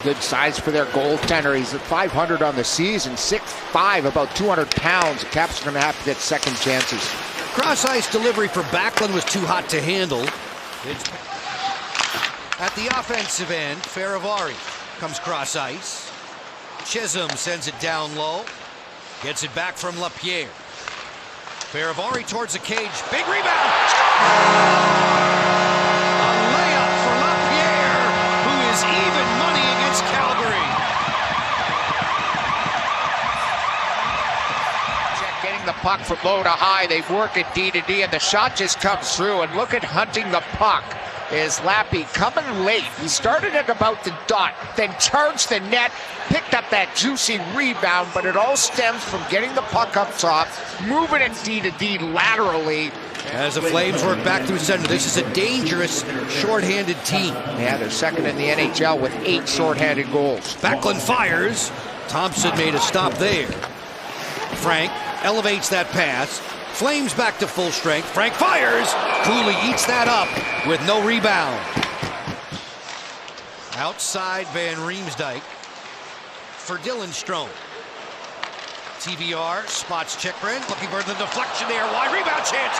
Good size for their goaltender. He's at 500 on the season, 6'5", about 200 pounds. The Caps are going to have to get second chances. Cross-ice delivery for Backlund was too hot to handle. At the offensive end, Faravari comes cross-ice. Chisholm sends it down low. Gets it back from Lapierre. Faravari towards the cage. Big rebound. A layup for Lapierre, who is even money against Calgary. Getting the puck from low to high. They work it D to D, and the shot just comes through. And look at hunting the puck. Is Lappy coming late. He started at about the dot, then charged the net, picked up that juicy rebound, but it all stems from getting the puck up top, moving it D to D laterally. As the Flames work back through center, this is a dangerous shorthanded team. Yeah, they're second in the NHL with 8 shorthanded goals. Backlund fires. Thompson made a stop there. Frank elevates that pass. Flames back to full strength. Frank fires. Cooley eats that up with no rebound. Outside Van Riemsdyk for Dylan Strome. TVR spots Chychrun, looking for the deflection there. Wide rebound chance.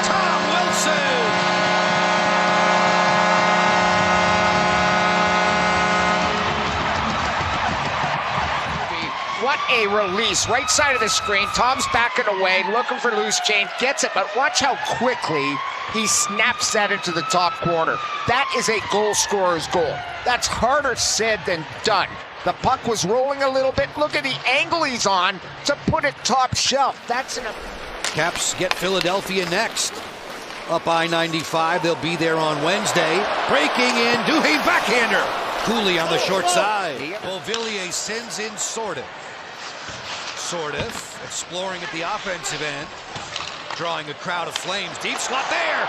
Tom Wilson. What a release. Right side of the screen. Tom's backing away, looking for loose change. Gets it, but watch how quickly he snaps that into the top corner. That is a goal scorer's goal. That's harder said than done. The puck was rolling a little bit. Look at the angle he's on to put it top shelf. That's an... Caps get Philadelphia next. Up I-95. They'll be there on Wednesday. Breaking in. Duhaime backhander. Cooley on the short side. Beauvillier sends in Sordiff. Sordiff exploring at the offensive end. Drawing a crowd of Flames. Deep slot there.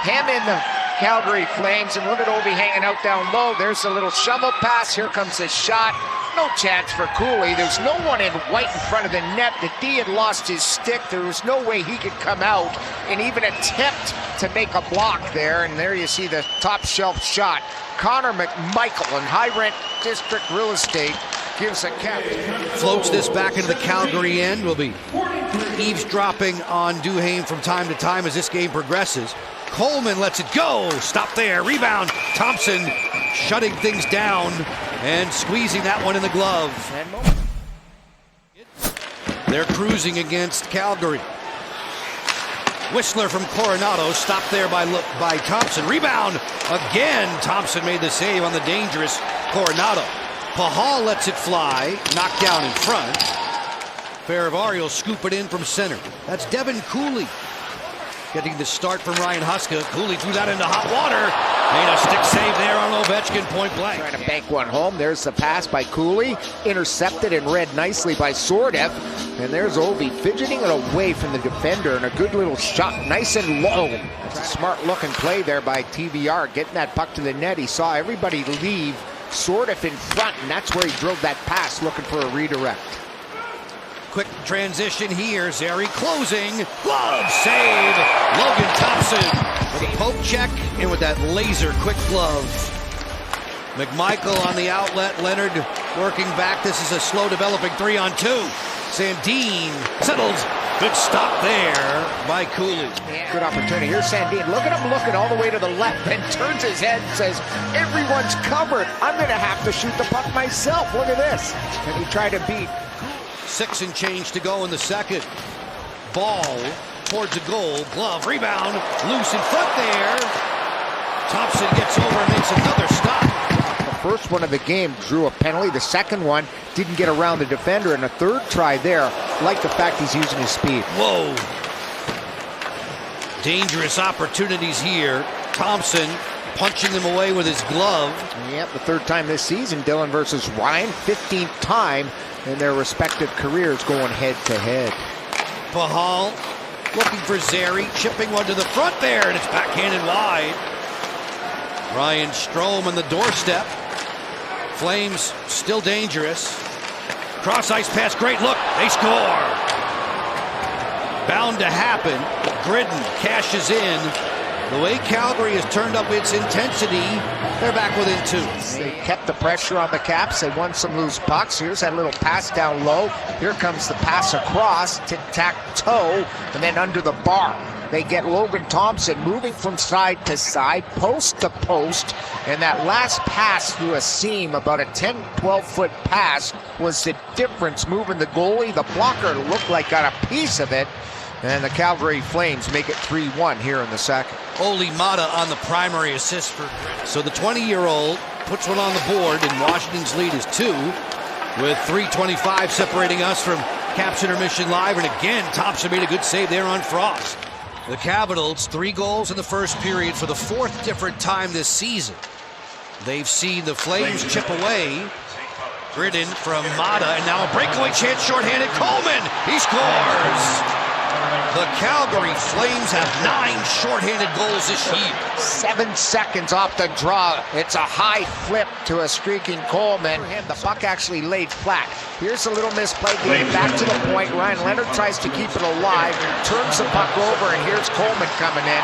Him in the Calgary Flames, and look at Ovi hanging out down low. There's a little shovel pass. Here comes the shot. No chance for Cooley. There's no one in white in front of the net. The D had lost his stick. There was no way he could come out and even attempt to make a block there. And there you see the top shelf shot. Connor McMichael in high rent district real estate gives a cap. Floats this back into the Calgary end. Will be eavesdropping on Duhaime from time to time as this game progresses. Coleman lets it go. Stop there. Rebound. Thompson shutting things down and squeezing that one in the glove. They're cruising against Calgary. Whistler from Coronado. Stopped there by Thompson. Rebound. Again, Thompson made the save on the dangerous Coronado. Pahal lets it fly. Knocked down in front. Faravari will scoop it in from center. That's Devin Cooley. Getting the start from Ryan Huska. Cooley threw that into hot water. Made a stick save there on Ovechkin, point blank. Trying to bank one home. There's the pass by Cooley. Intercepted and read nicely by Sordiff. And there's Ovi fidgeting it away from the defender. And a good little shot, nice and low. That's a smart looking play there by TVR. Getting that puck to the net. He saw everybody leave. Sordiff in front, and that's where he drove that pass looking for a redirect. Quick transition here. Zary closing. Glove save. Logan Thompson with a poke check and with that laser quick glove. McMichael on the outlet. Leonard working back. This is a slow developing 3-on-2. Sandin settles. Good stop there by Cooley. Good opportunity. Here's Sandin. Look at him looking all the way to the left and turns his head and says, everyone's covered. I'm going to have to shoot the puck myself. Look at this. And he tried to beat. 6 and change to go in the second. Ball towards the goal. Glove, rebound, loose in front there. Thompson gets over and makes another stop. The first one of the game drew a penalty. The second one didn't get around the defender. And a third try there, like the fact he's using his speed. Whoa. Dangerous opportunities here. Thompson punching them away with his glove. Yep, the third time this season, Dylan versus Ryan. 15th time in their respective careers going head-to-head. Pahal looking for Zary, chipping one to the front there, and it's backhanded wide. Ryan Strome on the doorstep. Flames still dangerous. Cross ice pass, great look. They score. Bound to happen. Gridden cashes in. The way Calgary has turned up its intensity, they're back within 2. They kept the pressure on the Caps. They won some loose pucks. Here's that little pass down low. Here comes the pass across, tic-tac-toe, and then under the bar. They get Logan Thompson moving from side to side, post to post, and that last pass through a seam, about a 10-12 foot pass, was the difference, moving the goalie. The blocker looked like got a piece of it, and the Calgary Flames make it 3-1 here in the second. Olli Mata on the primary assist for Gridden. So the 20-year-old puts one on the board, and Washington's lead is 2, with 3:25 separating us from Caps Intermission Live. And again, Thompson made a good save there on Frost. The Capitals, 3 goals in the first period for the 4th different time this season. They've seen the Flames chip away. Gridden from Mata, and now a breakaway chance, shorthanded. Coleman, he scores! The Calgary Flames have 9 shorthanded goals this year. 7 seconds off the draw. It's a high flip to a streaking Coleman. The puck actually laid flat. Here's a little misplay, getting back to the point. Ryan Leonard tries to keep it alive, turns the puck over, and here's Coleman coming in.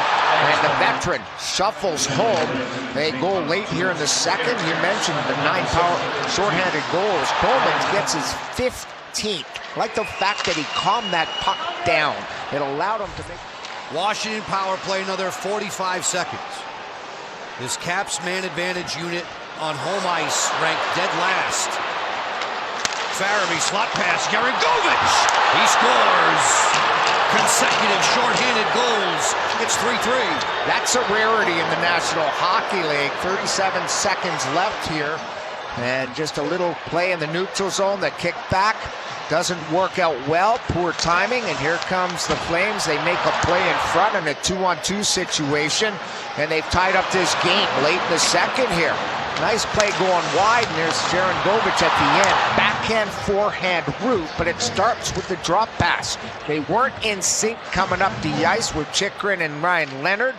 And the veteran shuffles home. They go late here in the second. You mentioned the 9 power shorthanded goals. Coleman gets his 15th. I like the fact that he calmed that puck down. It allowed him to make... Washington power play another 45 seconds. This Caps man advantage unit on home ice ranked dead last. Farabee slot pass, Yarengovich! He scores! Consecutive shorthanded goals. It's 3-3. That's a rarity in the National Hockey League. 37 seconds left here. And just a little play in the neutral zone. The kick back doesn't work out well. Poor timing. And here comes the Flames. They make a play in front in a 2-on-2 situation. And they've tied up this game late in the second here. Nice play going wide. And there's Sharangovich at the end. Backhand, forehand route. But it starts with the drop pass. They weren't in sync coming up the ice with Chychrun and Ryan Leonard.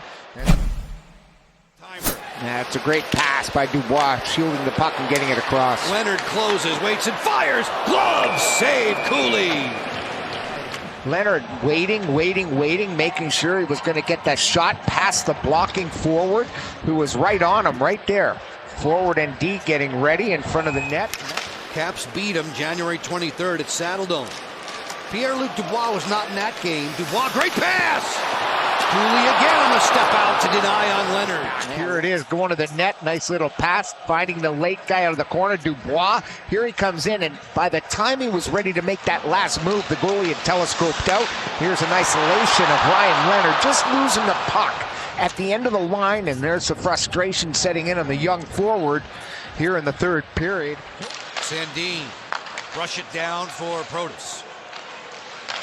That's a great pass by Dubois, shielding the puck and getting it across. Leonard closes, waits, and fires. Glove save, Cooley. Leonard waiting, making sure he was going to get that shot past the blocking forward, who was right on him, right there. Forward and D getting ready in front of the net. Caps beat him January 23rd at Saddledome. Pierre-Luc Dubois was not in that game. Dubois, great pass! Cooley again on the step out to deny on Leonard. Here it is, going to the net. Nice little pass, finding the late guy out of the corner, Dubois. Here he comes in, and by the time he was ready to make that last move, the goalie had telescoped out. Here's an isolation of Ryan Leonard, just losing the puck at the end of the line, and there's the frustration setting in on the young forward here in the third period. Sandin, brush it down for Protas.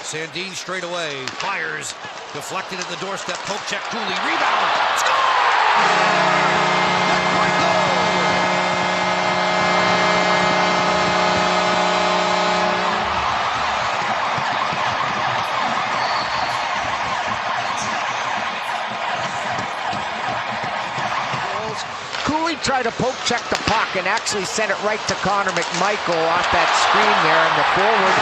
Sandin straight away, fires, deflected at the doorstep, poke check, Cooley, rebound, score! Net point goal! Cooley tried to poke check the puck and actually sent it right to Connor McMichael off that screen there, and the forward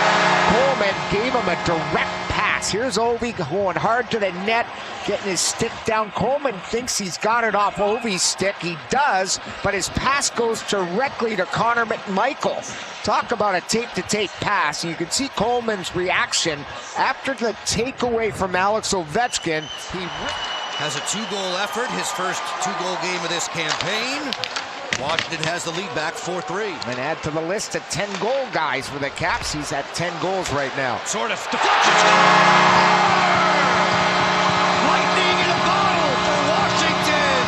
Coleman gave him a direct pass. Here's Ovi going hard to the net, getting his stick down. Coleman thinks he's got it off Ovi's stick. He does, but his pass goes directly to Connor McMichael. Talk about a tape-to-tape pass. You can see Coleman's reaction after the takeaway from Alex Ovechkin. He has a 2-goal effort, his first 2-goal game of this campaign. Washington has the lead back 4-3. And add to the list of 10-goal guys for the Caps. He's at 10 goals right now. Sort of deflection. Lightning in a bottle for Washington.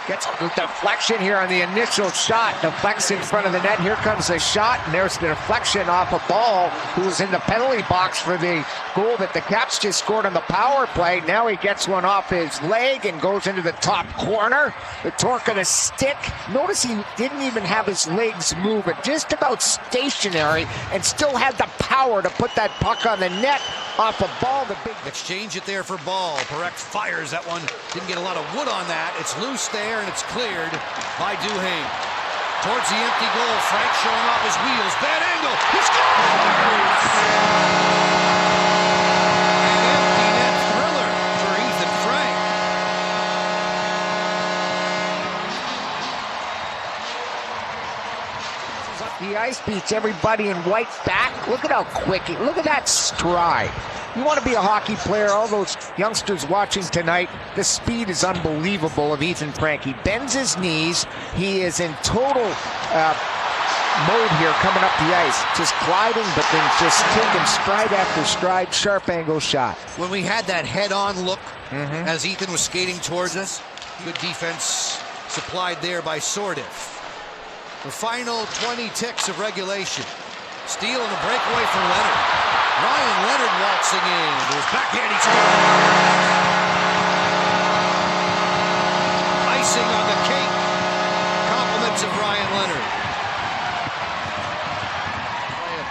Gets a deflection here on the initial shot. Deflects in front of the net. Here comes the shot, and there's the deflection off a ball who was in the penalty box for the goal that the Caps just scored on the power play. Now he gets one off his leg and goes into the top corner. The torque of the stick. Notice he didn't even have his legs moving, just about stationary, and still had the power to put that puck on the net. off a ball. The big Exchange it there for Ball. Parekh fires that one. Didn't get a lot of wood on that. It's loose there, and it's cleared by Duhaime. Towards the empty goal. Frank showing off his wheels. Bad angle. He scores! An empty net thriller for Ethan Frank. The ice beats everybody in white back. Look at how quick look at that stride. You want to be a hockey player, all those youngsters watching tonight, the speed is unbelievable of Ethan Frank. He bends his knees. He is in total mode here coming up the ice. Just gliding, but then just taking stride after stride, sharp angle shot. When we had that head-on look as Ethan was skating towards us, good defense supplied there by Sordiff. The final 20 ticks of regulation. Steal and a breakaway for Leonard. Ryan Leonard waltzing in. There's backhand. He scores. Icing on the cake. Compliments of Ryan Leonard.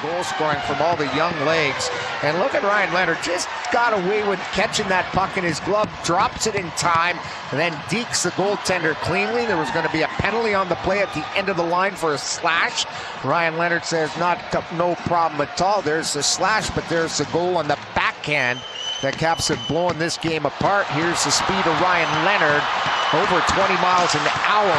Goal scoring from all the young legs. And look at Ryan Leonard, just got away with catching that puck in his glove, drops it in time, and then dekes the goaltender cleanly. There was going to be a penalty on the play at the end of the line for a slash. Ryan Leonard says no problem at all. There's the slash, but there's the goal on the backhand that Caps have blown this game apart. Here's the speed of Ryan Leonard, over 20 miles an hour.